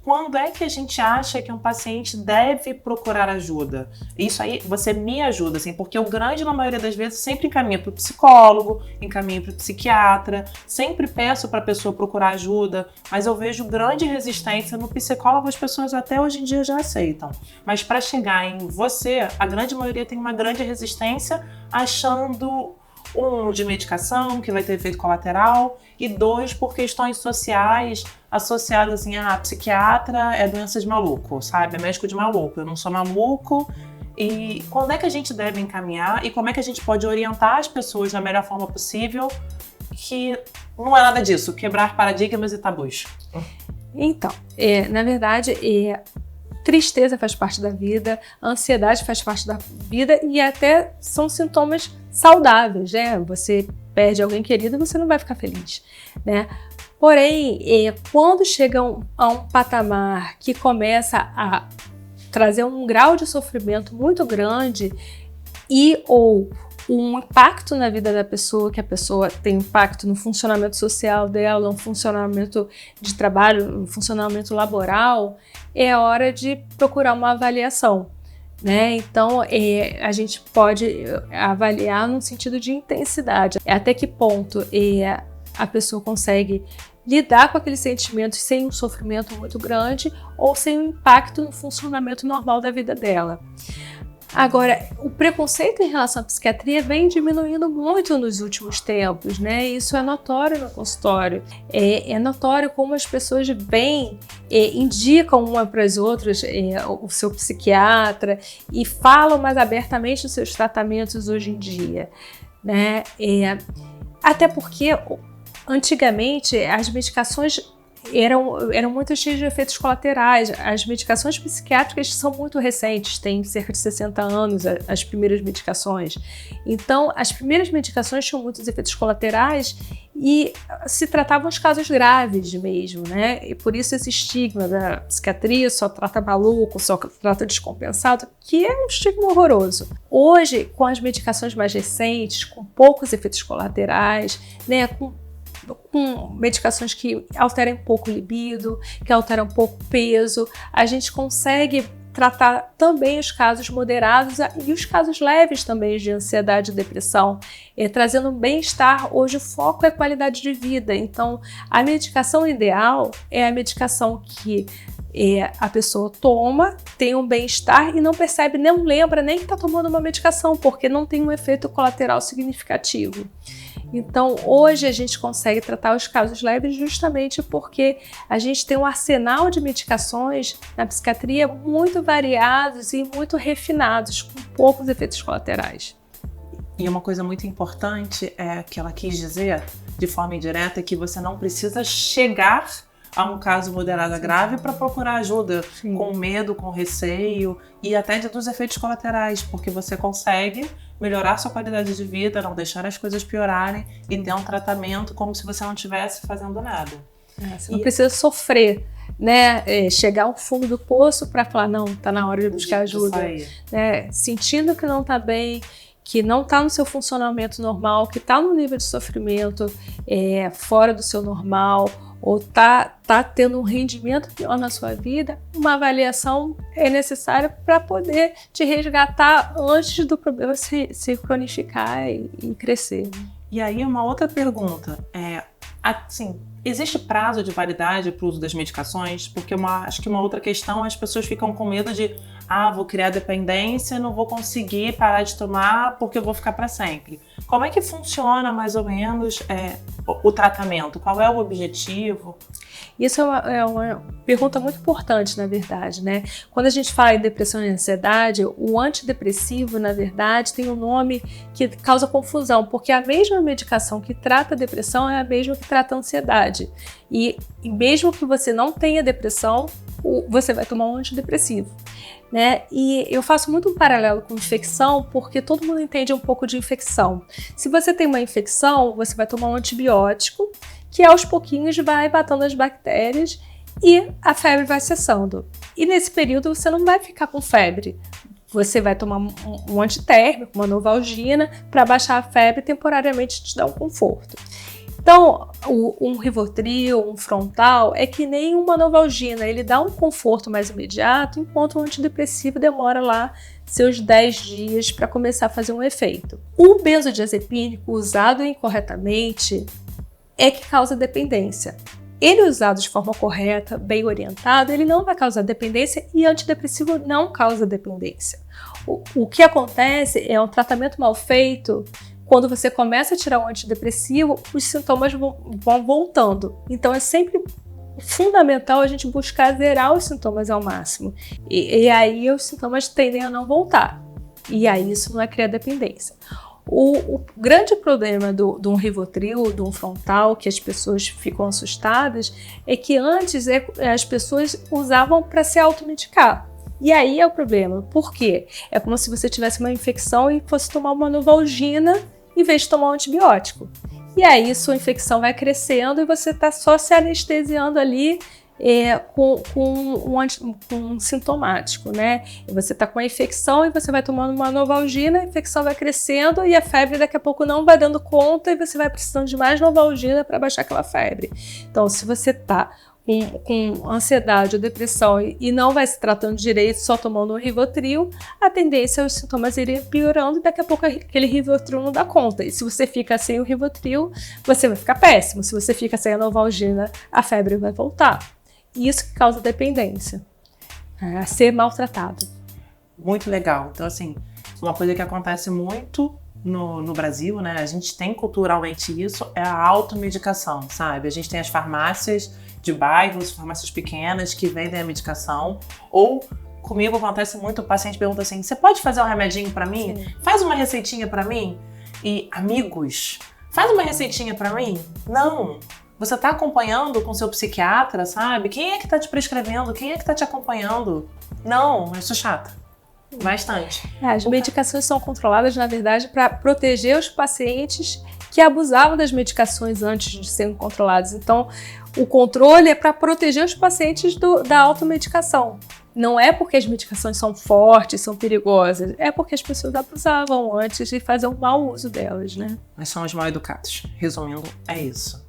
quando é que a gente acha que um paciente deve procurar ajuda? Isso aí, você me ajuda, assim, porque o grande, na maioria das vezes, sempre encaminha para o psicólogo, encaminha para o psiquiatra, sempre peço para a pessoa procurar ajuda, mas eu vejo grande resistência no psicólogo, as pessoas até hoje em dia já aceitam. Mas para chegar em você, a grande maioria tem uma grande resistência, achando de medicação, que vai ter efeito colateral, e 2, por questões sociais associadas assim, psiquiatra é doença de maluco, sabe? É médico de maluco, eu não sou maluco. E quando é que a gente deve encaminhar e como é que a gente pode orientar as pessoas da melhor forma possível, que não é nada disso, quebrar paradigmas e tabus? Então, na verdade, tristeza faz parte da vida, ansiedade faz parte da vida e até são sintomas saudáveis, né? Você perde alguém querido, você não vai ficar feliz, né? Porém, quando chega a um patamar que começa a trazer um grau de sofrimento muito grande ou um impacto na vida da pessoa, que a pessoa tem impacto no funcionamento social dela, no funcionamento de trabalho, no funcionamento laboral, é hora de procurar uma avaliação, né? Então, a gente pode avaliar no sentido de intensidade, até que ponto a pessoa consegue lidar com aqueles sentimentos sem um sofrimento muito grande ou sem um impacto no funcionamento normal da vida dela. Agora, o preconceito em relação à psiquiatria vem diminuindo muito nos últimos tempos, né? Isso é notório no consultório. É notório como as pessoas vêm, indicam uma para as outras o seu psiquiatra e falam mais abertamente dos seus tratamentos hoje em dia, né? Até porque, antigamente, as medicações eram muito cheias de efeitos colaterais. As medicações psiquiátricas são muito recentes, têm cerca de 60 anos as primeiras medicações. Então, as primeiras medicações tinham muitos efeitos colaterais e se tratavam os casos graves mesmo, né? E por isso esse estigma da psiquiatria só trata maluco, só trata descompensado, que é um estigma horroroso. Hoje, com as medicações mais recentes, com poucos efeitos colaterais, né, com medicações que alteram um pouco o libido, que alteram um pouco o peso, a gente consegue tratar também os casos moderados e os casos leves também de ansiedade e depressão, trazendo bem-estar. Hoje o foco é qualidade de vida, então a medicação ideal é a medicação que a pessoa toma, tem um bem-estar e não percebe, não lembra nem que está tomando uma medicação, porque não tem um efeito colateral significativo. Então, hoje a gente consegue tratar os casos leves justamente porque a gente tem um arsenal de medicações na psiquiatria muito variados e muito refinados, com poucos efeitos colaterais. E uma coisa muito importante é que ela quis dizer, de forma indireta, que você não precisa chegar a um caso moderado a grave para procurar ajuda. Sim. Com medo, com receio e até dos efeitos colaterais, porque você consegue melhorar sua qualidade de vida, não deixar as coisas piorarem e ter um tratamento como se você não estivesse fazendo nada. Você não precisa sofrer, né? Chegar ao fundo do poço para falar, não, tá na hora de buscar ajuda. Né? Sentindo que não tá bem, que não está no seu funcionamento normal, que está no nível de sofrimento fora do seu normal, ou tá tendo um rendimento pior na sua vida, uma avaliação é necessária para poder te resgatar antes do problema se cronificar e crescer. E aí uma outra pergunta, assim, existe prazo de validade para o uso das medicações? Porque acho que uma outra questão, as pessoas ficam com medo de vou criar dependência, não vou conseguir parar de tomar porque eu vou ficar para sempre. Como é que funciona mais ou menos o tratamento? Qual é o objetivo? Isso é uma pergunta muito importante, na verdade, né? Quando a gente fala em depressão e ansiedade, o antidepressivo, na verdade, tem um nome que causa confusão, porque a mesma medicação que trata a depressão é a mesma que trata a ansiedade. E mesmo que você não tenha depressão, você vai tomar um antidepressivo, né? E eu faço muito um paralelo com infecção, porque todo mundo entende um pouco de infecção. Se você tem uma infecção, você vai tomar um antibiótico, que aos pouquinhos vai matando as bactérias e a febre vai cessando. E nesse período você não vai ficar com febre. Você vai tomar um antitérmico, uma Novalgina, para baixar a febre e temporariamente te dar um conforto. Então, um Rivotril, um Frontal, é que nem uma Novalgina, ele dá um conforto mais imediato, enquanto o antidepressivo demora lá seus 10 dias para começar a fazer um efeito. O benzodiazepínico usado incorretamente é que causa dependência. Ele usado de forma correta, bem orientado, ele não vai causar dependência e antidepressivo não causa dependência. O que acontece é um tratamento mal feito. Quando você começa a tirar o antidepressivo, os sintomas vão voltando. Então é sempre fundamental a gente buscar zerar os sintomas ao máximo. E aí os sintomas tendem a não voltar. E aí isso não é criar dependência. O grande problema de um Rivotril, de um Frontal, que as pessoas ficam assustadas, é que antes as pessoas usavam para se automedicar. E aí é o problema. Por quê? É como se você tivesse uma infecção e fosse tomar uma Novalgina em vez de tomar um antibiótico. E aí sua infecção vai crescendo e você está só se anestesiando ali com um sintomático, né? E você está com a infecção e você vai tomando uma Novalgina, a infecção vai crescendo e a febre daqui a pouco não vai dando conta e você vai precisando de mais Novalgina para baixar aquela febre. Então, se você está com ansiedade ou depressão e não vai se tratando direito, só tomando um Rivotril, a tendência é os sintomas irem piorando e daqui a pouco aquele Rivotril não dá conta. E se você fica sem o Rivotril, você vai ficar péssimo. Se você fica sem a Novalgina, a febre vai voltar. E isso que causa dependência, a ser maltratado. Muito legal. Então, assim, uma coisa que acontece muito no Brasil, né? A gente tem culturalmente isso, é a automedicação, sabe? A gente tem as farmácias de bairros, farmácias pequenas que vendem a medicação. Ou comigo acontece muito, o paciente pergunta assim, você pode fazer um remedinho pra mim? Sim. Faz uma receitinha pra mim? E amigos, faz uma receitinha pra mim? Não! Você tá acompanhando com seu psiquiatra, sabe? Quem é que tá te prescrevendo? Quem é que tá te acompanhando? Não, eu sou chata. Bastante. As medicações são controladas, na verdade, para proteger os pacientes que abusavam das medicações antes de serem controlados. Então, o controle é para proteger os pacientes da automedicação. Não é porque as medicações são fortes, são perigosas, é porque as pessoas abusavam antes e faziam mau uso delas, né? Nós somos mal educados. Resumindo, é isso.